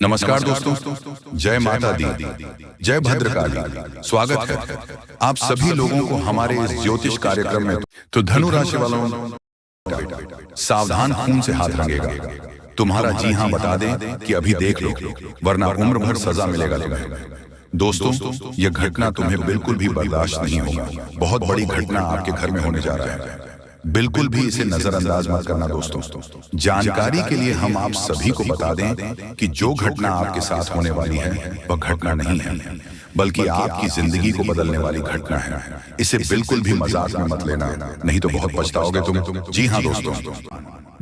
नमस्कार दोस्तों, जय माता दी, जय भद्रकाली। स्वागत है आप सभी लोगों को हमारे इस ज्योतिष कार्यक्रम में। तो धनु राशि वालों, सावधान, खून से हाथ रंगेगा। तुम्हारा जी हां बता दें कि अभी देख लो, वरना उम्र भर सजा मिलेगा तुम्हें। दोस्तों, यह घटना तुम्हें बिल्कुल भी बर्दाश्त नहीं होगा। बहुत बड़ी घटना आपके घर में होने जा रहा है। बिल्कुल भी इसे नजरअंदाज मत करना दोस्तों। जानकारी के लिए हम आप सभी को बता दें कि जो घटना आपके साथ होने वाली है वह घटना नहीं है, बल्कि आपकी जिंदगी को बदलने वाली घटना है। इसे बिल्कुल भी मजाक में मत लेना, नहीं तो बहुत पछताओगे तुम। जी हाँ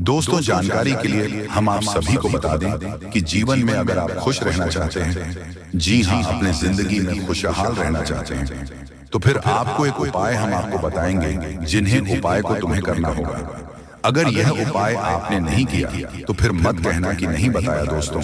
दोस्तों, जानकारी के लिए हम आप सभी को बता दें कि जीवन में अगर आप खुश रहना चाहते हैं, जी हाँ, अपने जिंदगी में खुशहाल रहना चाहते हैं, तो फिर आपको एक उपाय हम आपको बताएंगे, जिन्हें उपाय को तुम्हें करना होगा। अगर यह उपाय आपने नहीं किया तो फिर मत कहना कि नहीं बताया दोस्तों।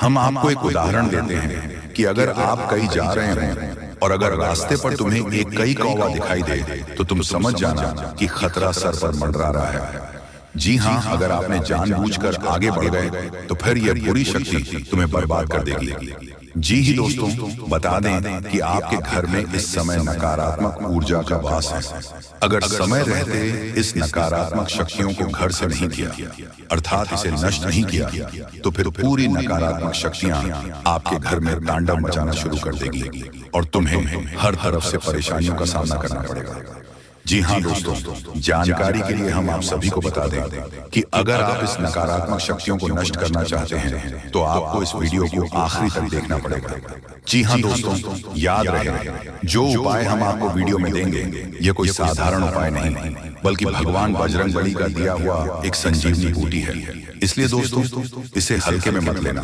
हम आपको एक उदाहरण देते हैं कि अगर आप कहीं जा रहे हैं और अगर रास्ते पर तुम्हें एक कई कौवा दिखाई दे तो तुम समझ जाना कि खतरा सर पर मंडरा रहा है। जी हाँ, अगर आपने जानबूझकर आगे बढ़ गए तो फिर यह बुरी शक्ति तुम्हें बर्बाद कर देगी। जी ही दोस्तों, बता दें कि आपके घर में इस समय नकारात्मक ऊर्जा का वास है। अगर समय रहते इस नकारात्मक शक्तियों को घर से नहीं किया, अर्थात इसे नष्ट नहीं किया, तो फिर पूरी नकारात्मक शक्तियां आपके घर में तांडव मचाना शुरू कर देगी और तुम्हें हर तरफ से परेशानियों का सामना करना पड़ेगा। जी हाँ दोस्तों, जानकारी के लिए हम आप सभी को बता दें कि अगर आप इस नकारात्मक शक्तियों को नष्ट करना चाहते हैं तो आपको इस वीडियो को आखिरी तक देखना पड़ेगा। जी हाँ दोस्तों, याद रहे, जो उपाय हम आपको वीडियो में देंगे ये कोई साधारण उपाय नहीं, बल्कि भगवान बजरंगबली का दिया हुआ एक संजीवनी बूटी है। इसलिए दोस्तों, इसे हल्के में मत लेना,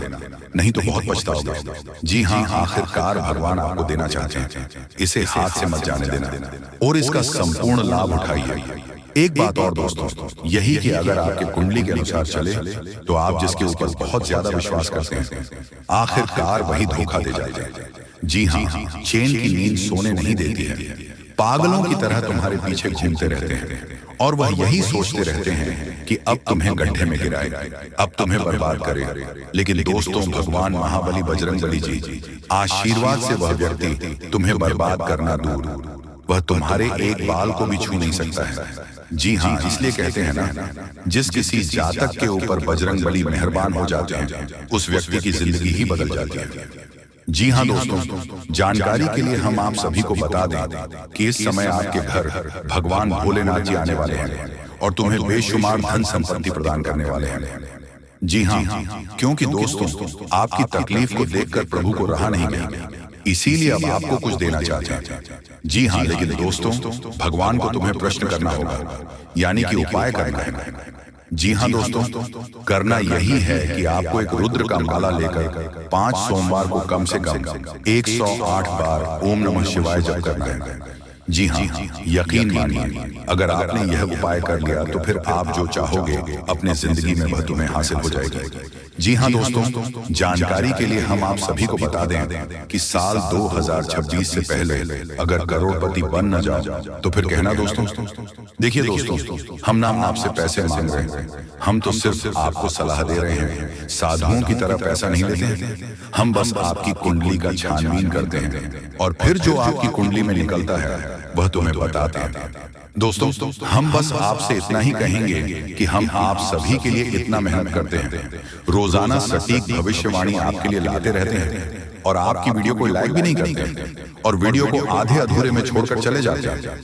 नहीं तो बहुत पछताओगे। जी हाँ, आखिरकार भगवान आपको देना चाहते हैं, इसे हाथ से मत जाने देना और इसका संपूर्ण लाभ उठाइए। एक बात और दोस्तों, यही कि अगर आपके कुंडली के अनुसार चले तो आप जिसके ऊपर बहुत ज्यादा विश्वास करते हैं, आखिरकार वही धोखा दे जाते हैं। जी हाँ, चैन की नींद सोने नहीं देती है। पागलों की तरह तुम्हारे पीछे घूमते रहते हैं और वह यही सोचते रहते हैं कि अब तुम्हें गड्ढे में गिराए, अब तुम्हें बर्बाद करे। लेकिन दोस्तों, भगवान महाबली बजरंगबली जी आशीर्वाद से वह व्यक्ति तुम्हें बर्बाद करना दूर, वह तुम्हारे एक बाल को भी छू नहीं सकता है। जी हाँ, इसलिए कहते हैं ना, जिस किसी जातक के ऊपर बजरंगबली मेहरबान हो जाते हैं उस व्यक्ति की जिंदगी ही बदल जाती है। जी हाँ दोस्तों, जानकारी के लिए हम आप सभी को बता दें कि इस समय आपके घर भगवान भोलेनाथ जी आने वाले हैं और तुम्हें बेशुमार धन संपत्ति प्रदान करने वाले हैं। जी हाँ, क्योंकि दोस्तों, आपकी तकलीफ को देखकर प्रभु को रहा नहीं गया, इसीलिए अब आपको कुछ देना चाहते हैं। जी हाँ, लेकिन दोस्तों, भगवान को तुम्हें प्रश्न करना होगा, यानी कि उपाय करना है। जी हाँ दोस्तों, करना यही है कि आपको एक रुद्र का माला लेकर 5 सोमवार को कम से कम 108 बार ओम नमः शिवाय जप करना है। जी हाँ, यकीन मानिए, अगर आपने यह उपाय कर लिया तो फिर आप जो चाहोगे अपने जिंदगी में वह तुम्हें हासिल हो जाएगी। जी हाँ दोस्तों, जानकारी के लिए हम आप सभी को बता दें कि साल 2026 से पहले अगर करोड़पति बन न जाओ तो फिर कहना दोस्तों। देखिए दोस्तों, हम ना आपसे पैसे मांग रहे हैं, हम तो सिर्फ आपको सलाह दे रहे हैं। साधुओं की तरह पैसा नहीं लेते हैं, हम बस आपकी कुंडली का छानबीन करते हैं और फिर जो आपकी कुंडली में निकलता है वह तुम्हें बताते हैं। दोस्तों, हम बस आपसे इतना ही कहेंगे कि हम आप सभी के लिए इतना मेहनत करते हैं, रोजाना सटीक भविष्यवाणी आपके लिए लाते रहते हैं और आपकी वीडियो को लाइक भी नहीं करते और वीडियो को आधे अधूरे में छोड़कर चले जाते हैं।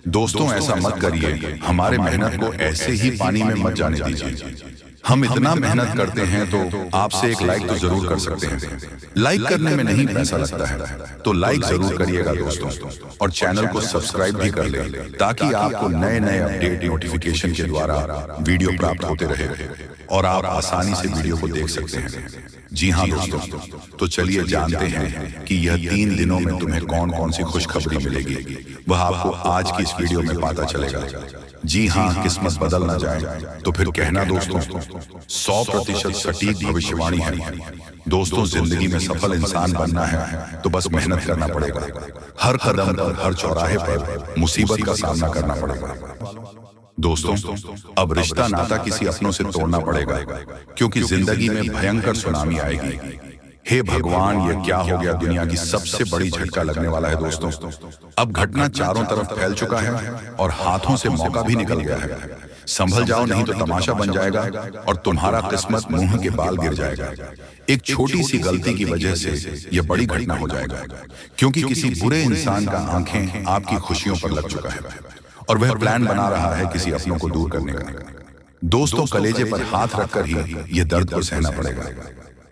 दोस्तों, ऐसा मत करिए, हमारे मेहनत को ऐसे ही पानी में मत जाने दीजिए। हम इतना मेहनत करते हैं तो आपसे एक लाइक तो जरूर कर सकते हैं। लाइक करने में नहीं पैसा लगता है, तो लाइक जरूर करिएगा दोस्तों, और चैनल को सब्सक्राइब भी कर लें ताकि आपको नए नए अपडेट नोटिफिकेशन के द्वारा वीडियो प्राप्त होते रहे और आप आसानी से वीडियो को देख सकते हैं। जी हाँ दोस्तों, तो चलिए जानते हैं कि यह 3 दिनों में तुम्हें कौन कौन सी खुशखबरी मिलेगी, वह आपको आज की इस वीडियो में पता चलेगा। जी हाँ, किस्मत बदल ना जाए तो फिर कहना दोस्तों। 100% सटीक भविष्यवाणी है दोस्तों। जिंदगी में सफल इंसान बनना है तो बस मेहनत करना पड़ेगा। हर कदम पर, हर चौराहे पर मुसीबत का सामना करना पड़ेगा। दोस्तों, अब रिश्ता नाता किसी अपनों से तोड़ना पड़ेगा, क्योंकि जिंदगी में भयंकर सुनामी आएगी। हे भगवान, ये क्या हो गया? दुनिया की सबसे बड़ी झटका लगने वाला है दोस्तों। अब घटना चारों तरफ फैल चुका है और हाथों से मौका भी निकल गया है। संभल जाओ, नहीं तो तमाशा बन जाएगा और तुम्हारा किस्मत मुंह के बाल गिर जाएगा। एक छोटी सी गलती की वजह से यह बड़ी घटना हो जाएगा, क्योंकि किसी बुरे इंसान का आंखें आपकी खुशियों पर लग चुका है और वह प्लान बना रहा है किसी अपनों को दूर करने का। दोस्तों, कलेजे पर हाथ रखकर ही यह दर्द को सहना पड़ेगा।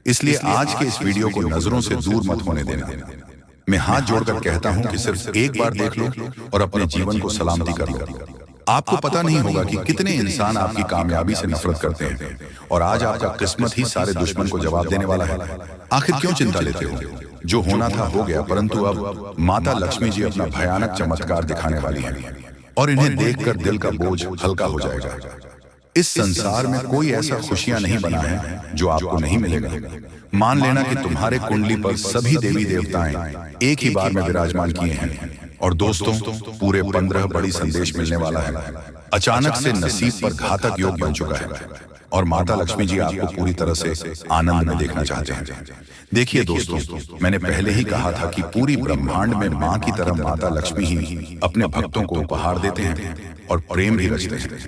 इसलिए आज के इस वीडियो को नजरों से दूर मत होने देना। मैं हाथ जोड़कर कहता हूं कि सिर्फ एक बार देख लो और अपने जीवन को सलामती कर लो। आपको पता नहीं होगा कि कितने इंसान आपकी कामयाबी से नफरत करते हैं और आज आपका किस्मत ही सारे दुश्मन को जवाब देने वाला है। आखिर क्यों चिंता लेते हो? जो होना था हो गया, परंतु अब माता लक्ष्मी जी अपना भयानक चमत्कार दिखाने वाली है और इन्हें देखकर दिल का बोझ हल्का हो जाएगा। इस संसार में कोई ऐसा खुशियां नहीं बना है जो आपको नहीं मिलेगा। मान लेना कि तुम्हारे कुंडली पर सभी देवी देवताएं एक ही बार में विराजमान किए हैं। और दोस्तों, पूरे 15 बड़ी संदेश मिलने वाला है। अचानक से नसीब पर घातक योग बन चुका है और माता लक्ष्मी जी आपको पूरी तरह से आनंद में देखना चाहते हैं। देखिए दोस्तों, मैंने पहले ही कहा था कि पूरी ब्रह्मांड में माँ की तरह माता लक्ष्मी ही अपने भक्तों को उपहार देते हैं और प्रेम भी रचते हैं।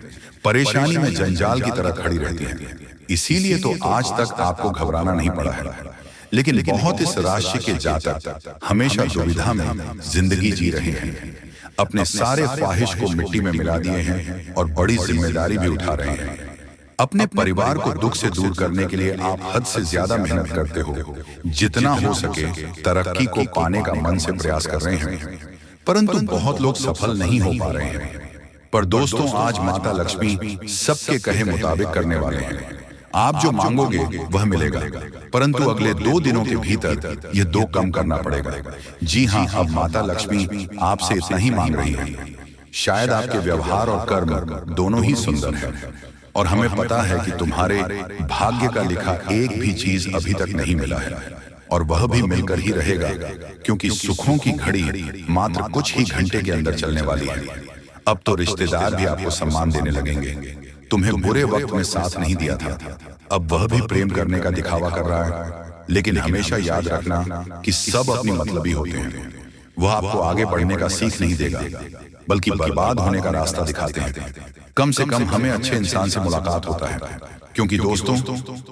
परेशानी में जंजाल की तरह खड़ी रहती है। इसीलिए तो आज तक आपको घबराना नहीं पड़ा है। लेकिन बहुत इस राशि के जातक हमेशा दुविधा में जिंदगी जी रहे हैं, अपने सारे ख्वाहिश को मिट्टी में मिला दिए हैं और बड़ी जिम्मेदारी भी उठा रहे हैं। अपने परिवार को दुख से दूर करने के लिए आप हद से ज्यादा मेहनत करते हो। जितना हो सके तरक्की को पाने का मन से प्रयास कर रहे हैं, परंतु बहुत लोग सफल नहीं हो पा रहे हैं। पर दोस्तों, आज माता लक्ष्मी सबके कहे मुताबिक करने वाले हैं। आप जो मांगोगे वह मिलेगा, परंतु अगले 2 दिनों के भीतर यह 2 कम करना पड़ेगा। जी हाँ, अब माता लक्ष्मी आपसे इतना ही मांग रही है। शायद आपके व्यवहार और कर्म दोनों ही सुंदर हैं और हमें पता है कि तुम्हारे भाग्य का लिखा एक भी चीज अभी तक नहीं मिला है और वह भी मिलकर ही रहेगा, क्योंकि सुखों की घड़ी मात्र कुछ ही घंटे के अंदर चलने वाली है। अब तो रिश्तेदार भी आपको सम्मान देने लगेंगे। तुम्हें बुरे वक्त में साथ नहीं दिया था, अब वह भी प्रेम करने का दिखावा कर रहा है। लेकिन हमेशा याद रखना कि सब अपनी मतलबी होते हैं। वह आपको आगे बढ़ने का सीख नहीं देगा, बल्कि बर्बाद होने का रास्ता दिखाते हैं। कम से कम हमें अच्छे इंसान से मुलाकात होता है, क्योंकि दोस्तों,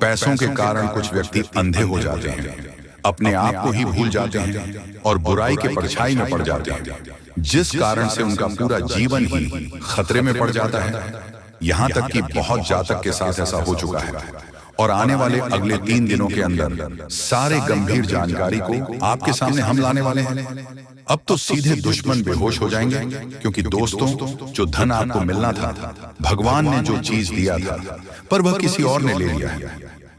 पैसों के कारण कुछ व्यक्ति अंधे हो जाते हैं, अपने आप को ही भूल जाते हैं और बुराई के परछाई में पड़ जाते हैं, जिस कारण से उनका पूरा जीवन ही खतरे में पड़ जाता है। यहाँ तक कि बहुत जातक के साथ ऐसा हो चुका है और आने वाले अगले 3 दिनों के अंदर सारे गंभीर जानकारी को आपके सामने हम लाने वाले हैं। अब तो सीधे दुश्मन बेहोश हो जाएंगे, क्योंकि दोस्तों, जो धन आपको मिलना था, भगवान ने जो चीज दिया था, पर वह किसी और ने ले लिया है।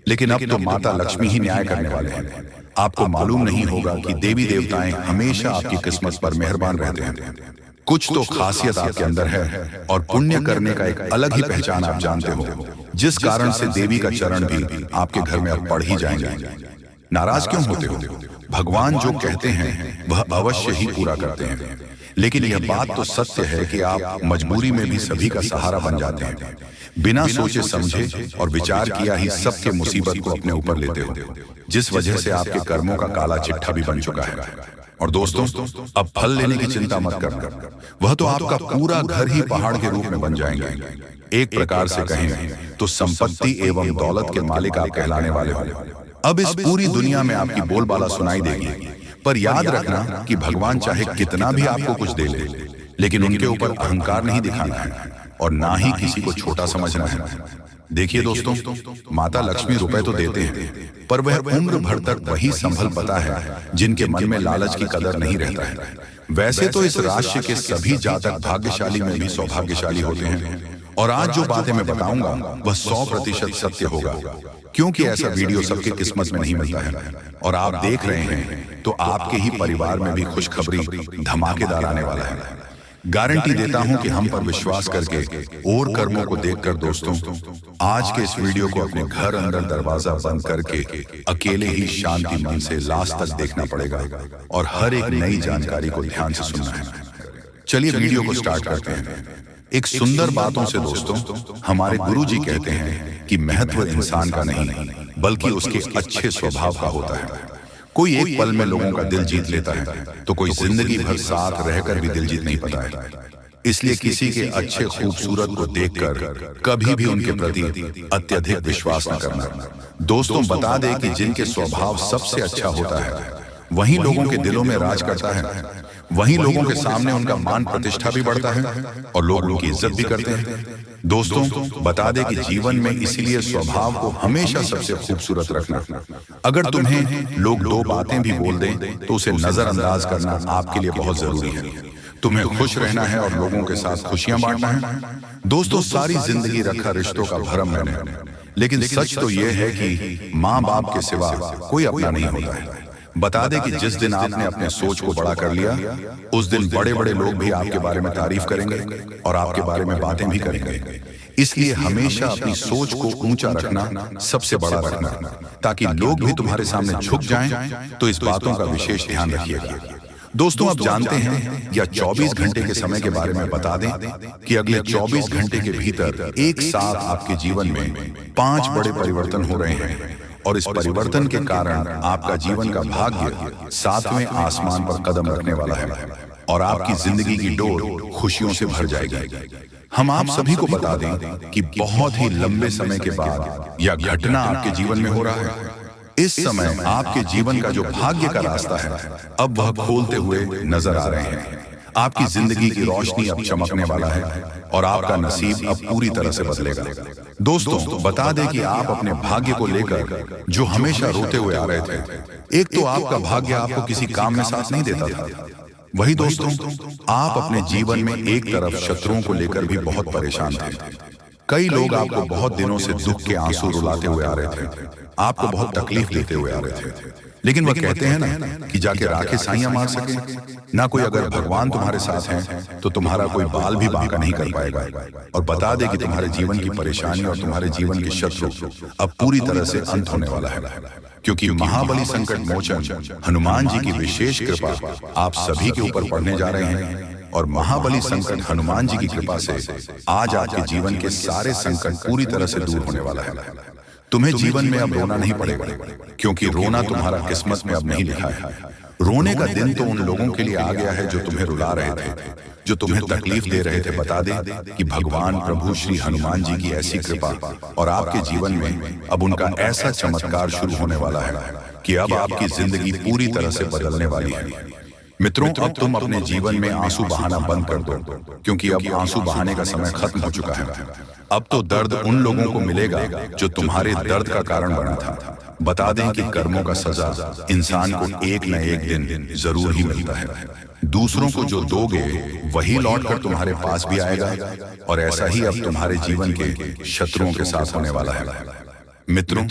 लेकिन अब तो माता लक्ष्मी ही न्याय करने वाले हैं। आपको मालूम नहीं होगा कि देवी देवताएं हमेशा आपकी किस्मत पर मेहरबान रहते हैं। कुछ तो खासियत आपके अंदर है और पुण्य करने का एक अलग ही पहचान आप जानते हो, जिस कारण से देवी का चरण भी आपके घर में अब पड़ ही जाएंगे। नाराज क्यों होते हो? भगवान जो कहते हैं वह अवश्य ही पूरा करते हैं। लेकिन यह बात तो सत्य है कि आप मजबूरी में भी सभी का सहारा बन जाते हैं। बिना सोचे समझे और विचार किया ही सबके मुसीबत को अपने ऊपर लेते हो, जिस वजह से आपके कर्मों का काला चिट्ठा भी बन चुका है। और दोस्तों, अब फल लेने की चिंता मत करना, वह तो आपका पूरा घर ही पहाड़ के रूप में बन जाएंगे। एक प्रकार से कहें तो संपत्ति एवं दौलत के मालिक आप कहलाने वाले हो। अब इस पूरी दुनिया में आपकी बोलबाला सुनाई देगी, पर याद रखना कि भगवान चाहे कितना भी आपको कुछ दे ले, लेकिन उनके ऊपर अहंकार नहीं दिखाना है और ना ही किसी को छोटा समझना है। देखिए दोस्तों, माता लक्ष्मी रुपए तो देते हैं, पर वह उम्र भर तक वही संभल पता है जिनके मन में लालच की कदर नहीं रहता है। वैसे तो इस राशि के सभी जातक भाग्यशाली में भी सौभाग्यशाली होते हैं और आज जो बातें मैं बताऊंगा वह 100% सत्य होगा, क्योंकि ऐसा वीडियो सबके किस्मत में नहीं मिलता है। और आप देख रहे हैं तो आपके ही परिवार में भी खुशखबरी धमाकेदार आने वाला है। गारंटी देता हूं कि हम पर विश्वास करके और कर्मों को देखकर दोस्तों, आज के इस वीडियो को अपने घर अंदर दरवाजा बंद करके अकेले ही शांति मन से लास्ट तक देखना पड़ेगा और हर एक नई जानकारी को ध्यान से सुनना है। चलिए वीडियो को स्टार्ट करते हैं। एक सुंदर बातों से दोस्तों, हमारे गुरुजी कहते हैं कि महत्व इंसान का नहीं बल्कि उसके अच्छे स्वभाव का होता है। कोई एक पल में लोगों का दिल जीत लेता है तो कोई जिंदगी भर साथ रहकर भी दिल जीत नहीं पाता है। इसलिए किसी के अच्छे खूबसूरत को देखकर कभी भी उनके प्रति अत्यधिक विश्वास न करना। दोस्तों, बता दें कि जिनके स्वभाव सबसे अच्छा होता है वही लोगों के दिलों में राज करता है, वहीं लोगों के सामने उनका मान प्रतिष्ठा भी बढ़ता है और लोग उनकी इज्जत भी करते हैं। दोस्तों, बता दें कि जीवन में इसीलिए स्वभाव को हमेशा सबसे खूबसूरत रखना। अगर तुम्हें लोग दो बातें भी बोल दें तो उसे नजरअंदाज करना आपके लिए बहुत जरूरी है। तुम्हें खुश रहना है और लोगों के साथ खुशियां बांटना है। दोस्तों, सारी जिंदगी रखा रिश्तों का भरम मैंने, लेकिन सच तो यह है कि माँ बाप के सिवा कोई अपना नहीं होता है। बता दें कि जिस दिन आपने अपने सोच को बड़ा कर लिया, उस दिन बड़े बड़े लोग भी आपके बारे में तारीफ करेंगे और आपके बारे में बातें भी करेंगे। इसलिए हमेशा अपनी सोच को ऊंचा रखना, सबसे बड़ा रखना, ताकि लोग भी तुम्हारे सामने झुक जाएं। तो इस बातों का विशेष ध्यान रखिएगा। दोस्तों, आप जानते हैं या 24 घंटे के समय के बारे में बता दें कि अगले 24 घंटे के भीतर एक साथ आपके जीवन में 5 बड़े परिवर्तन हो रहे हैं और इस परिवर्तन के कारण आपका जीवन का भाग्य 7वें आसमान पर कदम रखने वाला है और आपकी जिंदगी की डोर खुशियों से भर जाएगी। हम आप सभी को बता दें कि बहुत ही लंबे समय के बाद यह घटना आपके जीवन में हो रहा है। इस समय आपके जीवन का जो भाग्य का रास्ता है, अब वह खोलते हुए नजर आ रहे हैं। आपकी जिंदगी की रोशनी अब चमकने वाला है और आपका नसीब अब पूरी तरह से बदलेगा। दोस्तों, बता दें कि आप अपने भाग्य को लेकर जो हमेशा रोते हुए आ रहे थे, एक तो आपका भाग्य आपको किसी काम में साथ नहीं देता था, वही दोस्तों आप अपने जीवन में एक तरफ शत्रुओं को लेकर भी बहुत परेशान थे। कई लोग आपको बहुत दिनों से दुख के आंसू रुलाते हुए आ रहे थे, आपको बहुत तकलीफ देते हुए आ रहे थे, लेकिन वह कहते हैं ना कि जाके राखे साइयां मार सके ना। कोई अगर भगवान तुम्हारे साथ हैं तो तुम्हारा कोई बाल भी बांका नहीं कर पाएगा। और बता दे कि तुम्हारे जीवन की परेशानी और तुम्हारे जीवन के शत्रु अब पूरी तरह से अंत होने वाला है, क्योंकि महाबली संकट मोचन हनुमान जी की विशेष कृपा आप सभी के ऊपर पड़ने जा रहे हैं। और महाबली संकट हनुमान जी की कृपा से आज आपके जीवन के सारे संकट पूरी तरह से दूर होने वाला है। तुम्हें जीवन में अब रोना नहीं पड़ेगा, क्योंकि रोना तुम्हारा किस्मत में अब नहीं लिखा है। रोने का दिन तो उन लोगों के लिए आ गया है जो तुम्हें रुला रहे थे, जो तुम्हें तकलीफ दे रहे थे। बता दें कि भगवान प्रभु श्री हनुमान जी की ऐसी कृपा और आपके जीवन में अब उनका ऐसा चमत्कार शुरू होने वाला है कि अब आपकी जिंदगी पूरी तरह से बदलने वाली है। मित्रों, अब तुम अपने जीवन में आंसू बहाना बंद कर दो, क्योंकि अब आंसू बहाने का समय खत्म हो चुका है। अब तो दर्द उन लोगों को मिलेगा जो तुम्हारे दर्द का कारण बना था। बता दें कि कर्मों का सजा इंसान को एक न एक दिन जरूर ही मिलता है। दूसरों को जो दोगे वही लौटकर तुम्हारे पास भी आएगा, और ऐसा ही अब तुम्हारे जीवन के शत्रुओं के साथ होने वाला है। मित्रों,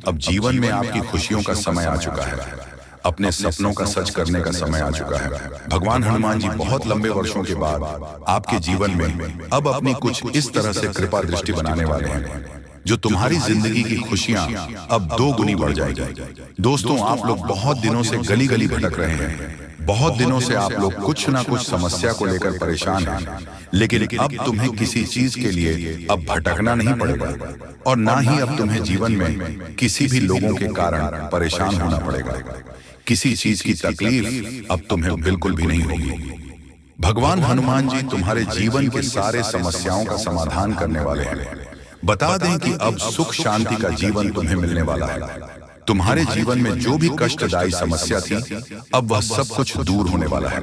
अब जीवन में आपकी खुशियों का समय आ चुका है, अपने सपनों का सच करने का समय आ चुका है। भगवान हनुमान जी बहुत लंबे वर्षों के बाद आपके जीवन में अब अपनी कुछ इस तरह से कृपा दृष्टि बनाने वाले हैं जो तुम्हारी जिंदगी की खुशियां अब 2 गुनी बढ़ जाएगी। दोस्तों, आप लोग बहुत दिनों से गली गली भटक रहे हैं, बहुत दिनों से आप लोग कुछ ना कुछ समस्या को लेकर परेशान हैं, लेकिन अब तुम्हें किसी चीज के लिए अब भटकना नहीं पड़ेगा और ना ही अब तुम्हें जीवन में किसी भी लोगों के कारण परेशान होना पड़ेगा। किसी चीज की तकलीफ अब तुम्हें बिल्कुल भी नहीं होगी। भगवान हनुमान जी तुम्हारे जीवन के सारे समस्याओं का समाधान करने वाले हैं। बता दें कि अब सुख शांति का जीवन तुम्हें मिलने वाला है। तुम्हारे जीवन में जो भी कष्टदायी समस्या थी, अब वह सब कुछ दूर होने वाला है।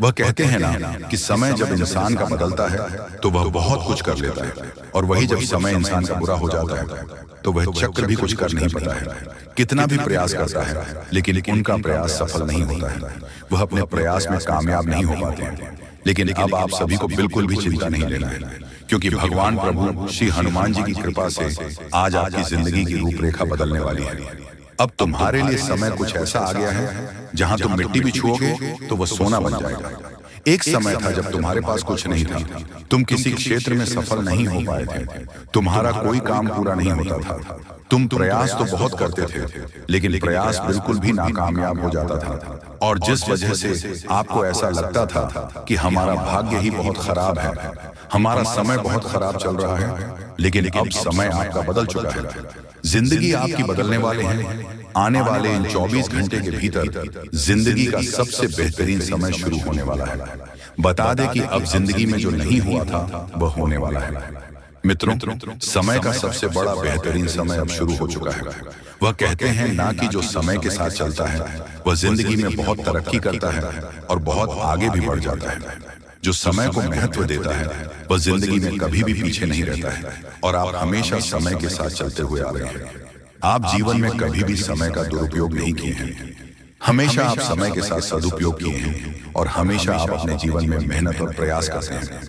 वह कहते हैं ना कि समय जब इंसान का बदलता है तो वह बहुत कुछ कर लेता है, और वही जब समय इंसान का बुरा हो जाता है तो वह चक्र भी कुछ कर नहीं पाता है। कितना भी प्रयास करता है लेकिन उनका प्रयास सफल नहीं होता है, वह अपने प्रयास में कामयाब नहीं हो पाते हैं। लेकिन अब आप सभी को बिल्कुल भी चिंता नहीं लेना है, क्योंकि भगवान प्रभु श्री हनुमान जी की कृपा से आज आपकी जिंदगी की रूपरेखा बदलने वाली है। अब तुम्हारे लिए समय कुछ ऐसा आ गया है जहां तुम मिट्टी भी छुओगे तो वह सोना बन जाएगा। एक समय था जब तुम्हारे पास कुछ नहीं था, तुम किसी क्षेत्र में सफल नहीं हो पाए थे, तुम्हारा कोई काम पूरा नहीं होता था, तुम प्रयास तो बहुत करते थे, लेकिन प्रयास बिल्कुल भी नाकामयाब हो जाता था, और जिस वजह से आपको ऐसा लगता था कि हमारा भाग्य ही बहुत खराब है, हमारा समय बहुत खराब चल रहा है। लेकिन अब समय आपका बदल चुका है, जिंदगी आपकी बदलने वाले हैं। आने वाले इन 24 घंटे के भीतर जिंदगी का सबसे बेहतरीन समय शुरू होने वाला है। बता दें कि अब जिंदगी में जो नहीं हुआ था वह होने वाला है। मित्रों, समय का सबसे बड़ा बेहतरीन समय अब शुरू हो चुका है। वह कहते हैं ना कि जो समय के साथ चलता है वह जिंदगी में बहुत तरक्की करता है और बहुत आगे भी बढ़ जाता है। जो समय को महत्व देता है वह जिंदगी में कभी भी पीछे नहीं रहता है, और आप हमेशा समय के साथ चलते हुए आ रहे हैं। आप जीवन में कभी भी समय का दुरुपयोग नहीं किए हैं, हमेशा आप समय के साथ सदुपयोग किए हैं, और हमेशा आप अपने जीवन में मेहनत और प्रयास करते हैं।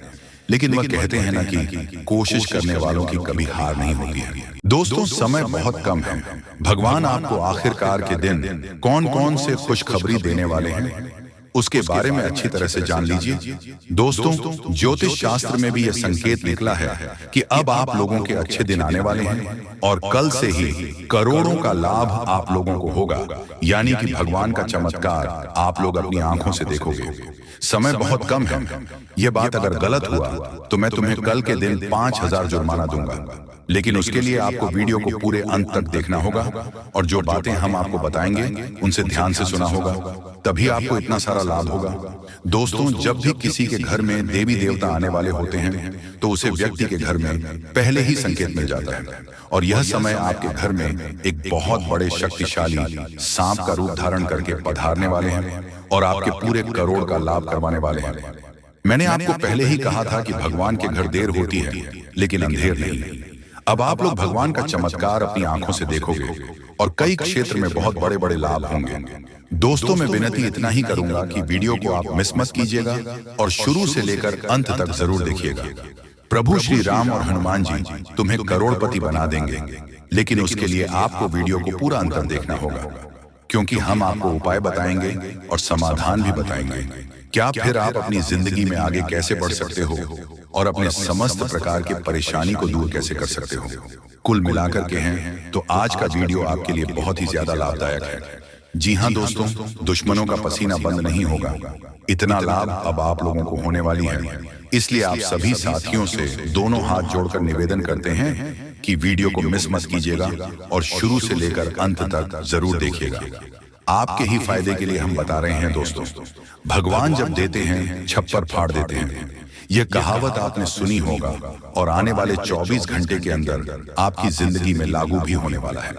लेकिन वह कहते हैं ना कि कोशिश करने वालों की कभी हार नहीं होती है। दोस्तों, समय बहुत कम है। भगवान आपको आखिरकार के दिन कौन कौन से खुशखबरी देने वाले हैं उसके बारे में अच्छी तरह से जान लीजिए। दोस्तों, ज्योतिष शास्त्र में भी यह संकेत निकला है कि अब आप लोगों के अच्छे दिन आने वाले हैं, और कल से ही करोड़ों का लाभ आप लोगों को होगा। यानी कि भगवान का चमत्कार आप लोग अपनी आंखों से देखोगे। समय बहुत कम है। यह बात अगर गलत हुआ तो मैं तुम्हें कल के दिन 5000 जुर्माना दूंगा, लेकिन उसके लिए आपको वीडियो को पूरे अंत तक देखना होगा, और जो बातें हम आपको बताएंगे उनसे ध्यान से सुना होगा, तभी आपको इतना सारा लाभ होगा। दोस्तों, जब भी किसी के घर में देवी देवता आने वाले होते हैं तो उसे व्यक्ति के घर में पहले ही संकेत मिल जाता है, और यह समय आपके घर में एक बहुत बड़े शक्तिशाली सांप का रूप धारण करके पधारने वाले हैं और आपके पूरे करोड़ का लाभ करवाने वाले हैं। मैंने आपको पहले ही कहा था कि भगवान के घर देर होती है लेकिन अंधेर नहीं। अब आप लोग भगवान का चमत्कार अपनी आंखों से देखोगे, और कई क्षेत्र में बहुत बड़े बड़े लाभ होंगे। दोस्तों, मैं विनती इतना ही करूंगा कि वीडियो को आप मिस मत कीजिएगा और शुरू से लेकर अंत तक जरूर देखिएगा। प्रभु श्री राम और हनुमान जी तुम्हें करोड़पति बना देंगे, लेकिन उसके लिए आपको वीडियो को पूरा अंत तक देखना होगा, क्योंकि हम आपको उपाय बताएंगे और समाधान भी बताएंगे। क्या फिर आप अपनी जिंदगी में आगे कैसे बढ़ सकते हो और अपने समस्त प्रकार की परेशानी को दूर कैसे कर सकते हो। कुल मिलाकर के हैं तो आज का वीडियो आपके लिए बहुत ही ज्यादा लाभदायक है। जी हाँ दोस्तों, दुश्मनों का पसीना बंद नहीं होगा। इतना लाभ अब आप लोगों को होने वाली है। इसलिए आप सभी साथियों से दोनों हाथ जोड़कर निवेदन करते हैं कि वीडियो को मिस मत कीजिएगा और शुरू से लेकर अंत तक जरूर देखिएगा। आपके ही फायदे के लिए हम बता रहे हैं दोस्तों। भगवान जब देते हैं छप्पर फाड़ देते हैं, यह कहावत आपने सुनी होगा, और आने वाले 24 घंटे के अंदर आपकी जिंदगी में लागू भी होने वाला है।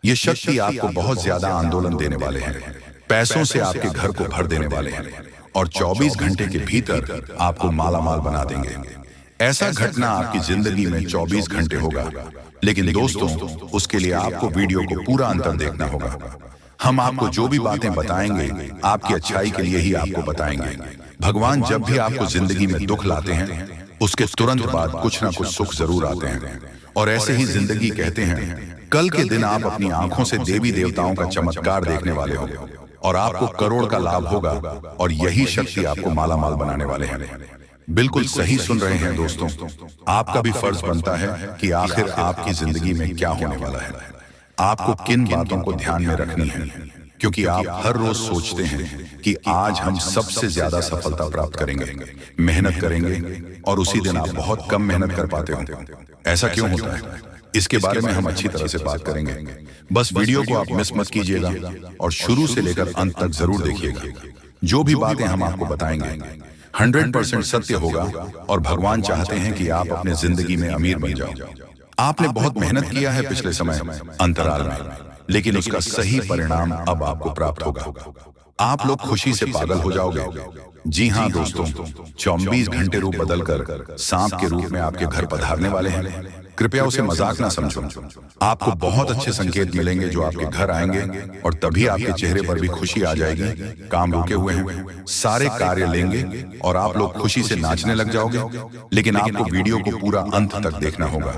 ये शक्ति आपको बहुत ज्यादा आंदोलन देने वाले हैं, पैसों से आपके घर को भर देने वाले हैं, और 24 घंटे के भीतर आपको मालामाल बना देंगे। ऐसा घटना आपकी जिंदगी में 24 घंटे होगा, लेकिन दोस्तों उसके लिए आपको वीडियो को पूरा अंतर देखना होगा। हम आपको जो भी बातें बताएंगे आपकी अच्छाई के लिए ही आपको बताएंगे। भगवान जब भी आपको जिंदगी में दुख लाते हैं उसके तुरंत बाद कुछ ना कुछ सुख जरूर आते हैं, और ऐसे ही जिंदगी कहते हैं। कल के दिन आप अपनी आंखों से देवी देवताओं का चमत्कार देखने वाले हो, और आपको करोड़ का लाभ होगा, और यही शक्ति आपको मालामाल बनाने वाले हैं। बिल्कुल सही सुन रहे हैं दोस्तों। आपका भी फर्ज बनता है कि आखिर आपकी जिंदगी में क्या होने वाला है, आपको किन बातों को ध्यान में रखनी है, क्योंकि आप हर रोज सोचते हैं कि आज हम सबसे ज्यादा सफलता प्राप्त करेंगे, मेहनत करेंगे, और उसी दिन आप बहुत कम मेहनत कर पाते हो। ऐसा क्यों होता है, इसके बारे में हम अच्छी तरह से बात करेंगे। बस वीडियो को आप मिस मत कीजिएगा और शुरू से लेकर अंत तक जरूर देखिएगा। जो भी बातें हम आपको बताएंगे 100% सत्य होगा, और भगवान चाहते हैं कि आप अपने जिंदगी में अमीर बन जाओ। आपने बहुत मेहनत किया है पिछले समय अंतराल में, लेकिन उसका सही परिणाम अब आपको प्राप्त होगा। आप लोग खुशी से पागल हो जाओगे। जी हाँ दोस्तों, 24 घंटे रूप बदलकर सांप के रूप में आपके घर पधारने वाले हैं। कृपया उसे मजाक ना समझो। आपको बहुत अच्छे संकेत मिलेंगे जो आपके घर आएंगे, और तभी आपके चेहरे पर भी खुशी आ जाएगी। काम रुके हुए हैं, सारे कार्य लेंगे, और आप लोग खुशी से नाचने लग जाओगे। लेकिन आपको वीडियो को पूरा अंत तक देखना होगा,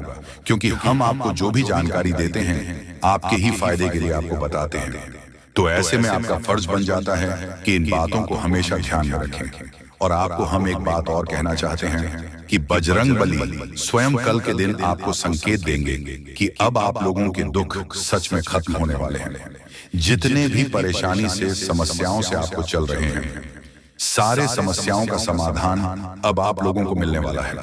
क्योंकि हम आपको जो भी जानकारी देते हैं आपके ही फायदे के लिए आपको बताते हैं। तो ऐसे में आपका फर्ज बन जाता है कि इन बातों को हमेशा ध्यान में रखें। और आपको हम एक बात और कहना चाहते हैं कि बजरंग बली स्वयं कल के दिन आपको संकेत देंगे कि अब आप लोगों के दुख सच में खत्म होने वाले हैं। जितने भी परेशानी से, समस्याओं से आपको चल रहे हैं, सारे समस्याओं का समाधान अब आप लोगों को मिलने वाला है।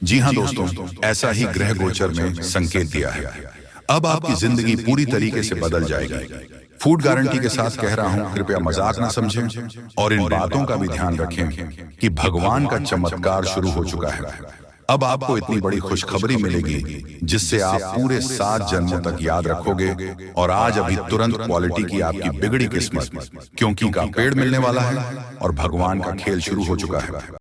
जी हाँ दोस्तों, ऐसा ही ग्रह गोचर में संकेत दिया है। अब आपकी जिंदगी पूरी तरीके से बदल जाएगी। फूड गारंटी के साथ कह रहा हूं, कृपया मजाक ना समझें और इन बातों का भी ध्यान रखें कि भगवान का चमत्कार शुरू हो चुका है। अब आपको इतनी बड़ी खुशखबरी मिलेगी जिससे आप पूरे 7 जन्मों तक याद रखोगे। और आज अभी तुरंत क्वालिटी की आपकी बिगड़ी किस्मत क्योंकि का पेड़ मिलने वाला है और भगवान का खेल शुरू हो चुका है।